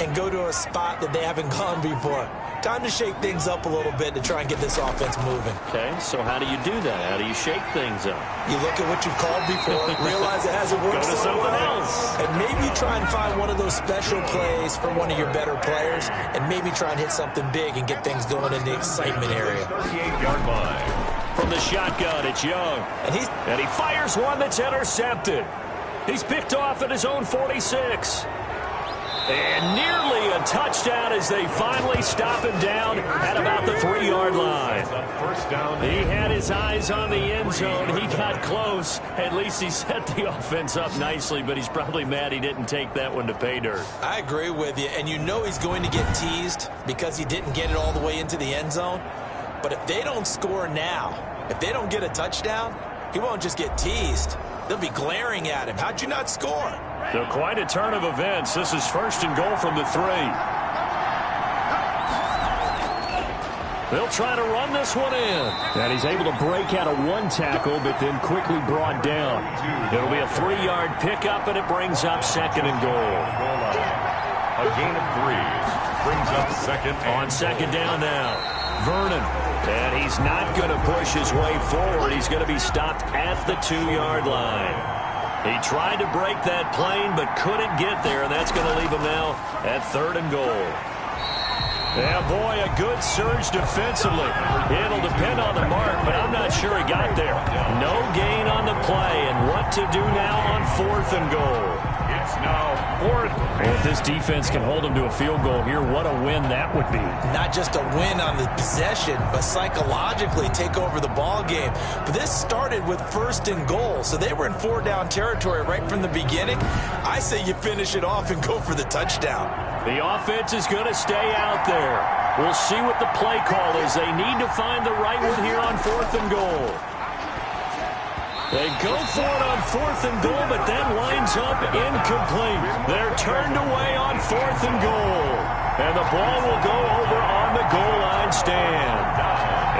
and go to a spot that they haven't gone before. time to shake things up a little bit to try and get this offense moving. Okay, so how do you do that? How do you shake things up? You look at what you've called before, realize it hasn't worked Go to so something well, else. and maybe you try and find one of those special plays from one of your better players, and maybe try and hit something big and get things going in the excitement area. 38-yard line. From the shotgun, it's Young. And he fires one that's intercepted. He's picked off at his own 46. And nearly a touchdown as they finally stop him down at about the 3-yard line. First down. He had his eyes on the end zone. He got close. At least he set the offense up nicely, but he's probably mad he didn't take that one to pay dirt. I agree with you, and you know he's going to get teased because he didn't get it all the way into the end zone. But if they don't score now, if they don't get a touchdown, he won't just get teased. They'll be glaring at him. How'd you not score? So quite a turn of events. This is first and goal from the 3. They'll try to run this one in. And he's able to break out of one tackle, but then quickly brought down. It'll be a 3-yard pickup, and it brings up second and goal. A gain of 3 brings up second. On second down now, Vernon. And he's not going to push his way forward. He's going to be stopped at the 2-yard line. He tried to break that plane, but couldn't get there, and that's going to leave him now at third and goal. Yeah, boy, a good surge defensively. It'll depend on the mark, but I'm not sure he got there. No gain on the play, and what to do now on fourth and goal. It's now fourth. And if this defense can hold him to a field goal here, what a win that would be. Not just a win on the possession, but psychologically take over the ball game. But this started with first and goal, so they were in 4-down territory right from the beginning. I say you finish it off and go for the touchdown. The offense is going to stay out there. We'll see what the play call is. They need to find the right one here on fourth and goal. They go for it on fourth and goal, but that winds up incomplete. They're turned away on fourth and goal. And the ball will go over on the goal line stand.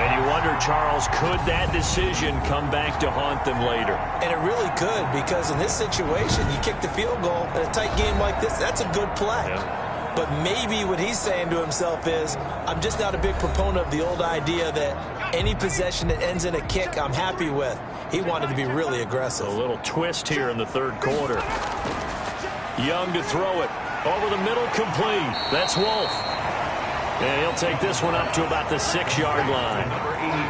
And you wonder, Charles, could that decision come back to haunt them later? And it really could, because in this situation, you kick the field goal in a tight game like this, that's a good play. Yeah. But maybe what he's saying to himself is, I'm just not a big proponent of the old idea that any possession that ends in a kick I'm happy with. He wanted to be really aggressive. A little twist here in the third quarter. Young to throw it. Over the middle, complete. That's Wolf. And he'll take this one up to about the 6-yard line.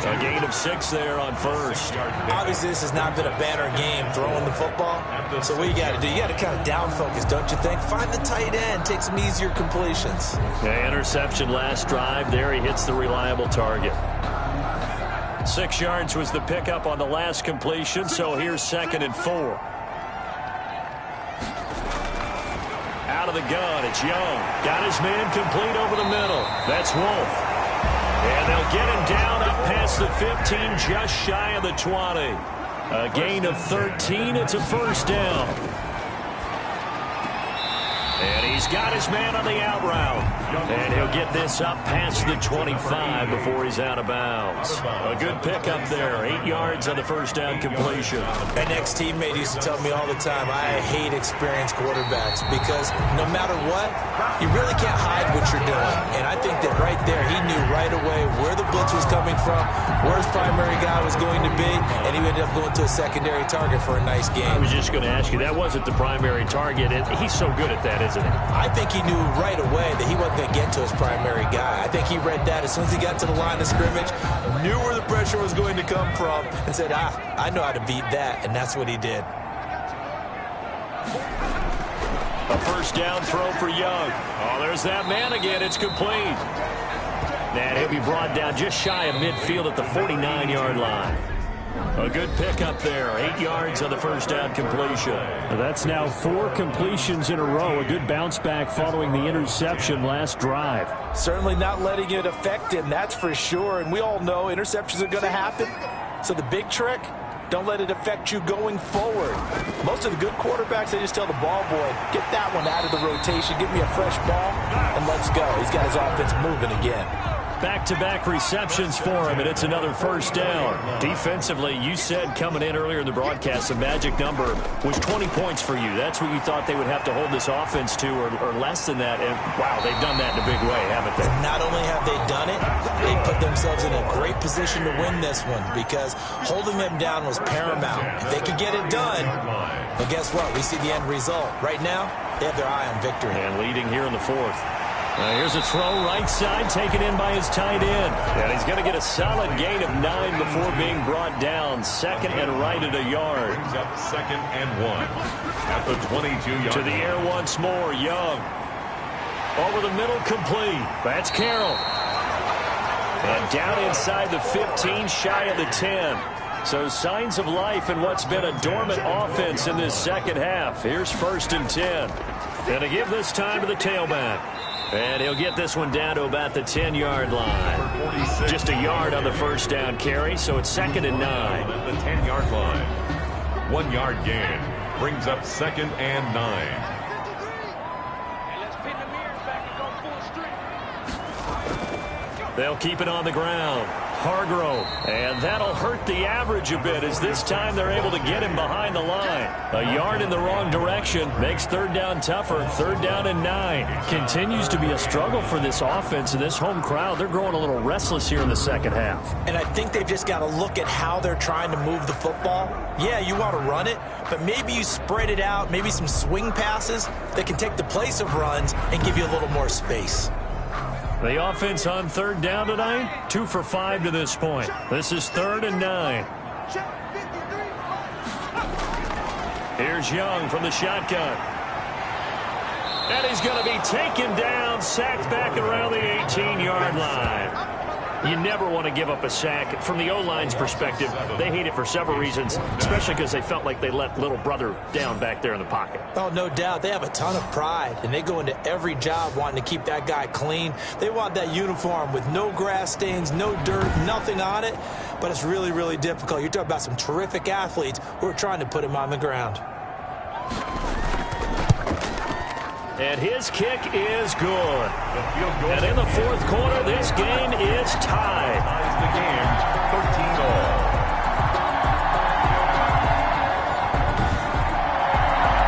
A gain of 6 there on first. Obviously, this has not been a banner game throwing the football. So what you got to do, you got to kind of down focus, don't you think? Find the tight end, take some easier completions. Yeah, interception last drive. There he hits the reliable target. 6 yards was the pickup on the last completion, so here's second and 4. Out of the gun, it's Young. Got his man complete over the middle. That's Wolf. And they'll get him down up past the 15, just shy of the 20. A gain of 13. It's a first down. And he's got his man on the out route. And he'll get this up past the 25 before he's out of bounds. A good pickup there. 8 yards on the first down completion. An ex-teammate used to tell me all the time, I hate experienced quarterbacks because no matter what, you really can't hide what you're doing. And I think that right there, he knew right away where the blitz was coming from, where his primary guy was going to be, and he ended up going to a secondary target for a nice game. I was just going to ask you, that wasn't the primary target. He's so good at that, isn't he? I think he knew right away that he wasn't going to get to his primary guy. I think he read that as soon as he got to the line of scrimmage, knew where the pressure was going to come from, and said, I know how to beat that, and that's what he did. A first down throw for Young. Oh, there's that man again. It's complete. And he'll be brought down just shy of midfield at the 49-yard line. A good pickup there. 8 yards on the first down completion. That's now 4 completions in a row. A good bounce back following the interception last drive. Certainly not letting it affect him, that's for sure. And we all know interceptions are going to happen. So the big trick, don't let it affect you going forward. Most of the good quarterbacks, they just tell the ball boy, get that one out of the rotation, give me a fresh ball, and let's go. He's got his offense moving again. Back-to-back receptions for him, and it's another first down. Defensively, you said coming in earlier in the broadcast, the magic number was 20 points for you. That's what you thought they would have to hold this offense to, or less than that. And, wow, they've done that in a big way, haven't they? Not only have they done it, they put themselves in a great position to win this one because holding them down was paramount. If they could get it done, well, guess what? We see the end result. Right now, they have their eye on victory. And leading here in the fourth. Here's a throw right side taken in by his tight end. And he's going to get a solid gain of 9 before being brought down. Second and right at a yard. Brings up 2nd and 1 at the 22-yard. To the air once more, Young. Over the middle, complete. That's Carroll. And down inside the 15, shy of the 10. So signs of life in what's been a dormant offense in this second half. Here's 1st and 10. And to give this time to the tailback. And he'll get this one down to about the 10-yard line. Just a yard on the first down carry, so it's 2nd and 9. At the 10-yard line. 1-yard gain brings up 2nd and 9. They'll keep it on the ground. Hargrove. And that'll hurt the average a bit as this time they're able to get him behind the line. A yard in the wrong direction makes 3rd down tougher. 3rd down and 9. Continues to be a struggle for this offense and this home crowd. They're growing a little restless here in the second half. And I think they've just got to look at how they're trying to move the football. Yeah, you want to run it, but maybe you spread it out, maybe some swing passes that can take the place of runs and give you a little more space. The offense on 3rd down tonight, 2 for 5 to this point. This is 3rd and 9. Here's Young from the shotgun. And he's going to be taken down, sacked back around the 18-yard line. You never want to give up a sack. From the O-line's perspective, they hate it for several reasons, especially because they felt like they let little brother down back there in the pocket. Oh, no doubt. They have a ton of pride, and they go into every job wanting to keep that guy clean. They want that uniform with no grass stains, no dirt, nothing on it, but it's really, really difficult. You're talking about some terrific athletes who are trying to put him on the ground. And his kick is good. And in the fourth quarter, this game is tied. Ties the game 13-all.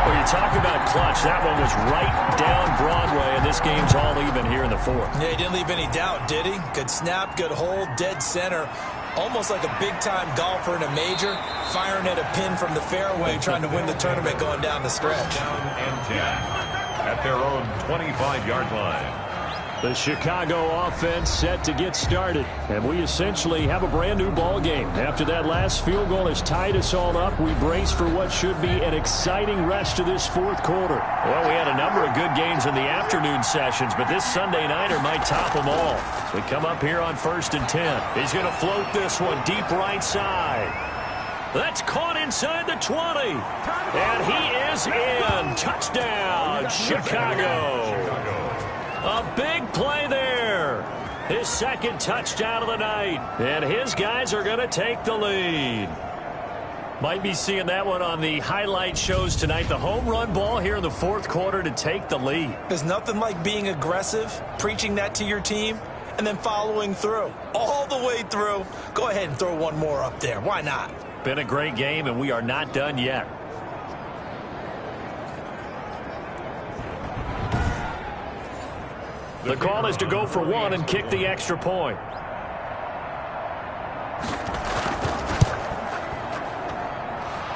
Well, you talk about clutch. That one was right down Broadway, and this game's all even here in the fourth. Yeah, he didn't leave any doubt, did he? Good snap, good hold, dead center. Almost like a big-time golfer in a major, firing at a pin from the fairway, trying to win the tournament going down the stretch. Down and 10. At their own 25-yard line. The Chicago offense set to get started, and we essentially have a brand-new ball game. After that last field goal has tied us all up, we brace for what should be an exciting rest of this fourth quarter. Well, we had a number of good games in the afternoon sessions, but this Sunday nighter might top them all. So we come up here on 1st and 10. He's going to float this one deep right side. That's caught inside the 20. And he is in. Touchdown, Chicago. A big play there. His 2nd touchdown of the night. And his guys are going to take the lead. Might be seeing that one on the highlight shows tonight. The home run ball here in the fourth quarter to take the lead. There's nothing like being aggressive, preaching that to your team, and then following through. All the way through. Go ahead and throw one more up there. Why not? Been a great game, and we are not done yet. The call is to go for one and kick the extra point.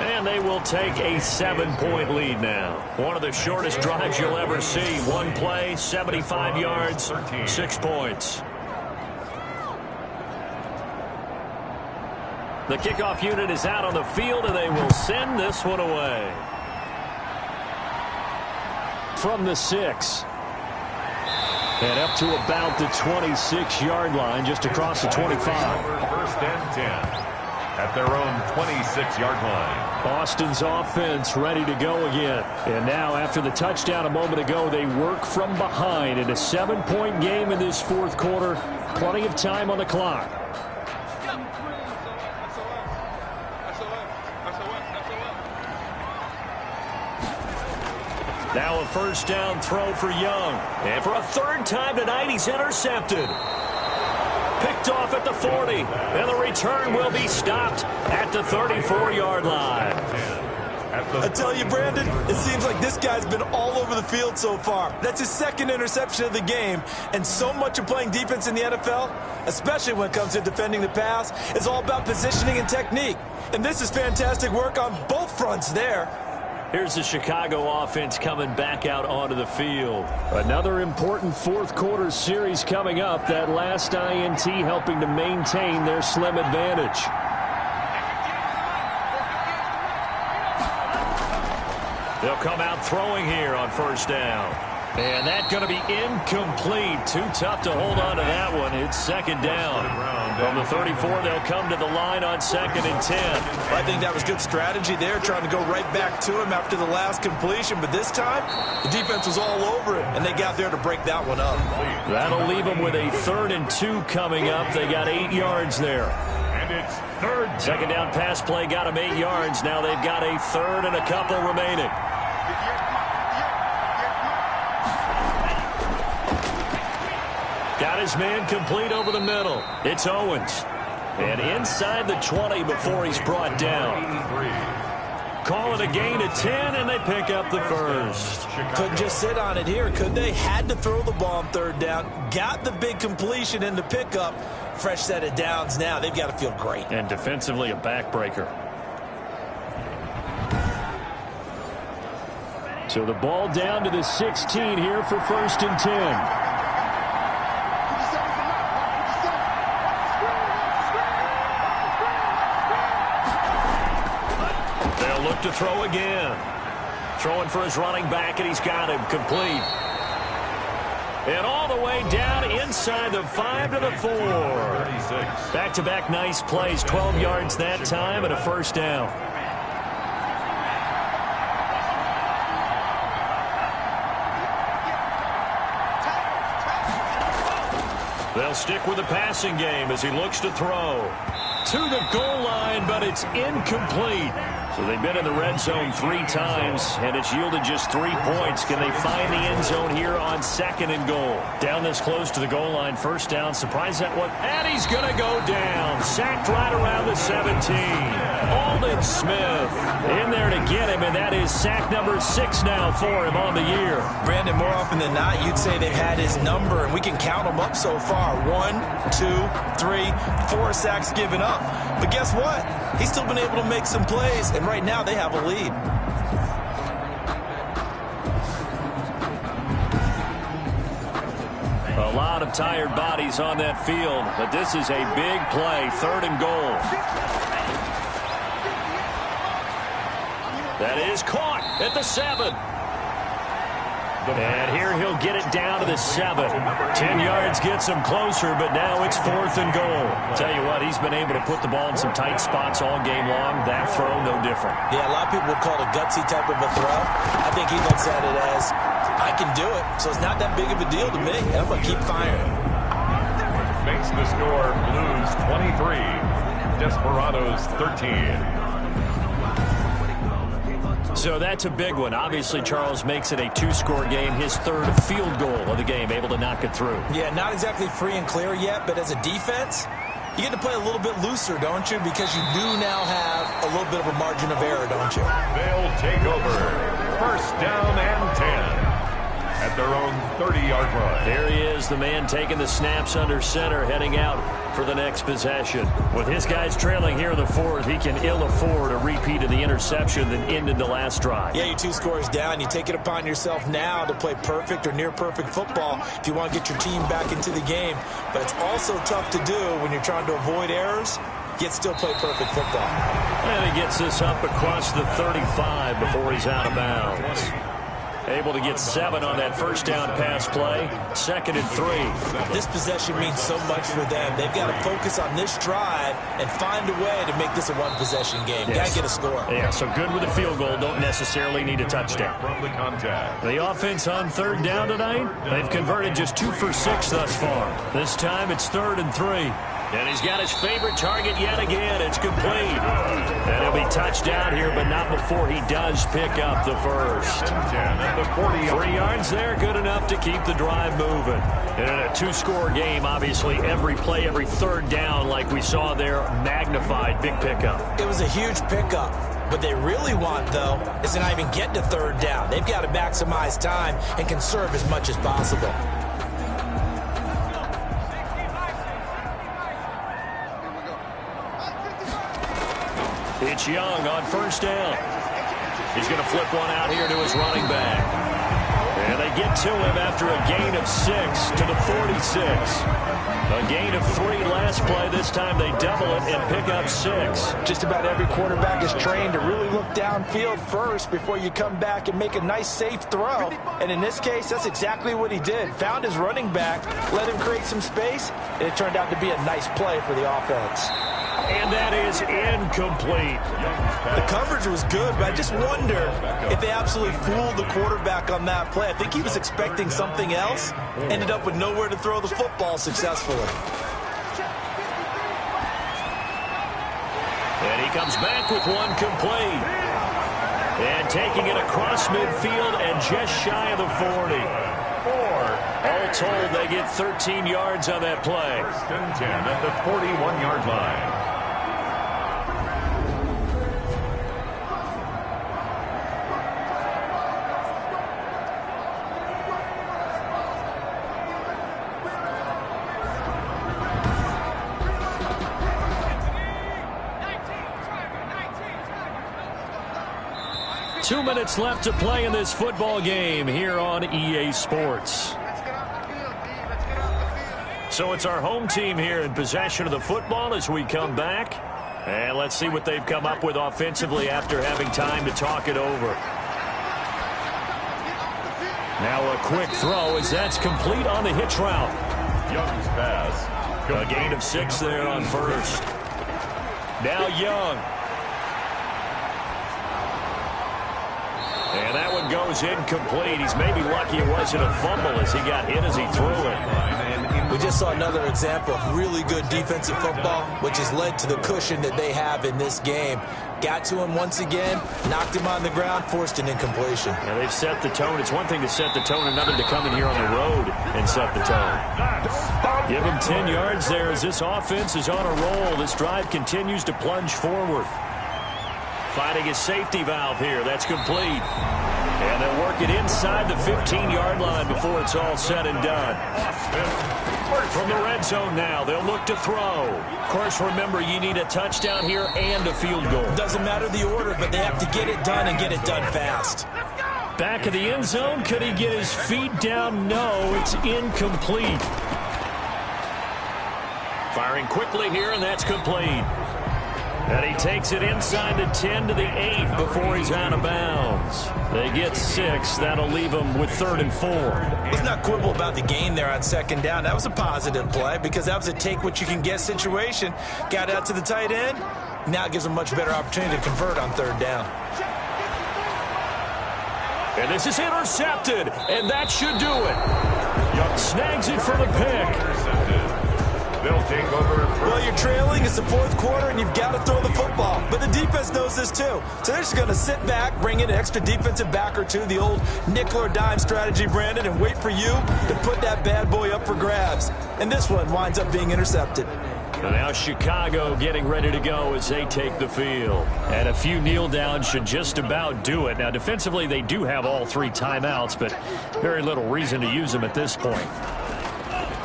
And they will take a 7-point lead now. One of the shortest drives you'll ever see. One play, 75 yards, 6 points. The kickoff unit is out on the field, and they will send this one away. From the 6. And up to about the 26-yard line, just across the 25. 1st and 10 at their own 26-yard line. Austin's offense ready to go again. And now, after the touchdown a moment ago, they work from behind in a 7-point game in this fourth quarter. Plenty of time on the clock. Now a first down throw for Young. And for a 3rd time tonight, he's intercepted. picked off at the 40. And the return will be stopped at the 34-yard line. I tell you, Brandon, it seems like this guy's been all over the field so far. That's his second interception of the game. And so much of playing defense in the NFL, especially when it comes to defending the pass, is all about positioning and technique. And this is fantastic work on both fronts there. Here's the Chicago offense coming back out onto the field. Another important fourth quarter series coming up. That last INT helping to maintain their slim advantage. They'll come out throwing here on first down. And that's going to be incomplete. Too tough to hold on to that one. It's second down. From the 34, they'll come to the line on 2nd and 10. I think that was good strategy there, trying to go right back to him after the last completion. But this time, the defense was all over it, and they got there to break that one up. That'll leave them with a 3rd and 2 coming up. They got 8 yards there. And it's third. Second down pass play got them 8 yards. Now they've got a 3rd and a couple remaining. Got his man complete over the middle. It's Owens. And inside the 20 before he's brought down. Call it a gain of 10, and they pick up the first. Couldn't just sit on it here, could they? Had to throw the ball on 3rd down. Got the big completion in the pickup. Fresh set of downs now. They've got to feel great. And defensively a backbreaker. So the ball down to the 16 here for 1st and 10. Look to throw again. Throwing for his running back, and he's got him complete. And all the way down inside the 5 to the 4. Back-to-back nice plays. 12 yards that time and a first down. They'll stick with the passing game as he looks to throw. To the goal line, but it's incomplete. So they've been in the red zone 3 times, and it's yielded just 3 points. Can they find the end zone here on 2nd and goal? Down this close to the goal line, first down. Surprise that one. And he's going to go down. Sacked right around the 17. Aldon Smith in there to get him, and that is sack number 6 now for him on the year. Brandon, more often than not, you'd say they've had his number, and we can count them up so far. 1, 2, 3, 4 sacks given up. But guess what? He's still been able to make some plays, and right now they have a lead. A lot of tired bodies on that field, but this is a big play. 3rd and goal. That is caught at the 7. And here he'll get it down to the 7. 10 yards gets him closer, but now it's 4th and goal. Tell you what, he's been able to put the ball in some tight spots all game long. That throw, no different. Yeah, a lot of people would call it a gutsy type of a throw. I think he looks at it as, I can do it, so it's not that big of a deal to me. I'm going to keep firing. Makes the score Blues 23, Desperados 13. So that's a big one. Obviously, Charles makes it a 2-score game. His 3rd field goal of the game, able to knock it through. Yeah, not exactly free and clear yet, but as a defense, you get to play a little bit looser, don't you? Because you do now have a little bit of a margin of error, don't you? They'll take over. First down and 10. At their own 30-yard line. Here he is, the man taking the snaps under center, heading out for the next possession. With his guys trailing here in the 4th, he can ill afford a repeat of the interception that ended the last drive. Yeah, you're 2 scores down. You take it upon yourself now to play perfect or near-perfect football if you want to get your team back into the game. But it's also tough to do when you're trying to avoid errors, yet still play perfect football. And he gets this up across the 35 before he's out of bounds. Able to get 7 on that first down pass play. 2nd and 3. This possession means so much for them. They've got to focus on this drive and find a way to make this a one-possession game. Yes. Got to get a score. Yeah, so good with a field goal. Don't necessarily need a touchdown. From the contact. The offense on 3rd down tonight, they've converted just 2 for 6 thus far. This time it's 3rd and 3. And he's got his favorite target yet again. It's complete. And he'll be touched down here, but not before he does pick up the first. 3 yards there, good enough to keep the drive moving. And in a 2-score game, obviously, every play, every third down, like we saw there, magnified. Big pickup. It was a huge pickup. What they really want, though, is to not even get to third down. They've got to maximize time and conserve as much as possible. It's Young on first down. He's going to flip one out here to his running back. And they get to him after a gain of 6 to the 46. A gain of 3 last play. This time they double it and pick up 6. Just about every quarterback is trained to really look downfield first before you come back and make a nice, safe throw. And in this case, that's exactly what he did. Found his running back, let him create some space, and it turned out to be a nice play for the offense. And that is incomplete. The coverage was good, but I just wonder if they absolutely fooled the quarterback on that play. I think he was expecting something else, ended up with nowhere to throw the football successfully. And he comes back with one complete. And taking it across midfield and just shy of the 40. All told, they get 13 yards on that play. First and 10 at the 41-yard line. 2 minutes left to play in this football game here on EA Sports. So it's our home team here in possession of the football as we come back. And let's see what they've come up with offensively after having time to talk it over. Now a quick throw as that's complete on the hitch route. Young's pass. A gain of 6 there on first. Now Young. And that one goes incomplete. He's maybe lucky it wasn't a fumble as he got hit as he threw it. We just saw another example of really good defensive football, which has led to the cushion that they have in this game. Got to him once again, knocked him on the ground, forced an incompletion. Now they've set the tone. It's one thing to set the tone, another to come in here on the road and set the tone. Give him 10 yards there as this offense is on a roll. This drive continues to plunge forward. Finding his safety valve here. That's complete. And they'll work it inside the 15-yard line before it's all said and done. From the red zone now, they'll look to throw. Of course, remember, you need a touchdown here and a field goal. Doesn't matter the order, but they have to get it done and get it done fast. Back of the end zone. Could he get his feet down? No, it's incomplete. Firing quickly here, and that's complete. And he takes it inside the 10 to the 8 before he's out of bounds. They get 6. That'll leave them with 3rd and 4. Let's not quibble about the gain there on second down. That was a positive play because that was a take-what-you-can-get situation. Got out to the tight end. Now it gives them a much better opportunity to convert on 3rd down. And this is intercepted, and that should do it. Young snags it for the pick. They'll take over. Well, you're trailing. It's the 4th quarter, and you've got to throw the football. But the defense knows this, too. So they're just going to sit back, bring in an extra defensive back or two, the old nickel or dime strategy, Brandon, and wait for you to put that bad boy up for grabs. And this one winds up being intercepted. And now Chicago getting ready to go as they take the field. And a few kneel downs should just about do it. Now, defensively, they do have all 3 timeouts, but very little reason to use them at this point.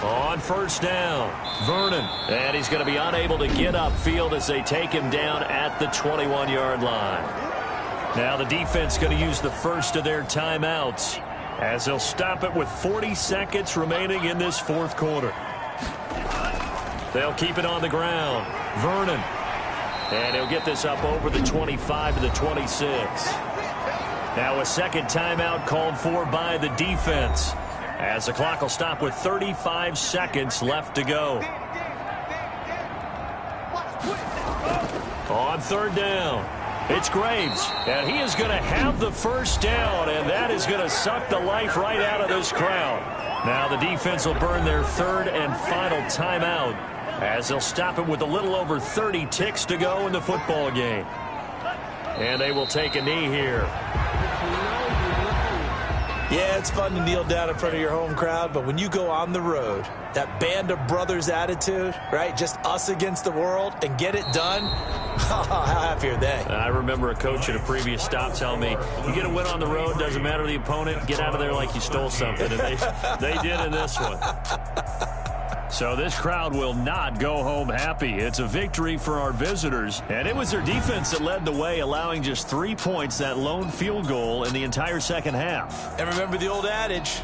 On first down, Vernon. And he's going to be unable to get upfield as they take him down at the 21-yard line. Now the defense going to use the first of their timeouts as they'll stop it with 40 seconds remaining in this 4th quarter. They'll keep it on the ground. Vernon. And he'll get this up over the 25 to the 26. Now a second timeout called for by the defense, as the clock will stop with 35 seconds left to go. On 3rd down, it's Graves, and he is going to have the first down, and that is going to suck the life right out of this crowd. Now the defense will burn their 3rd and final timeout as they'll stop it with a little over 30 ticks to go in the football game. And they will take a knee here. Yeah, it's fun to kneel down in front of your home crowd, but when you go on the road, that band of brothers attitude, right, just us against the world, and get it done, how happy are they? I remember a coach at a previous stop telling me, you get a win on the road, doesn't matter the opponent, get out of there like you stole something. And they did in this one. So this crowd will not go home happy. It's a victory for our visitors. And it was their defense that led the way, allowing just 3 points, that lone field goal in the entire second half. And remember the old adage,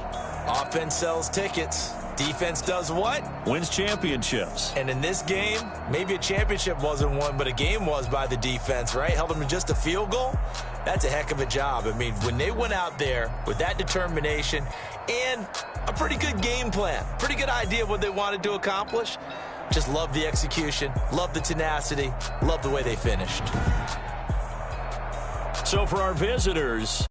offense sells tickets. Defense does what? Wins championships. And in this game, maybe a championship wasn't won, but a game was by the defense, right? Held them to just a field goal. That's a heck of a job. I mean, when they went out there with that determination and a pretty good game plan, pretty good idea of what they wanted to accomplish, just love the execution, love the tenacity, love the way they finished. So for our visitors,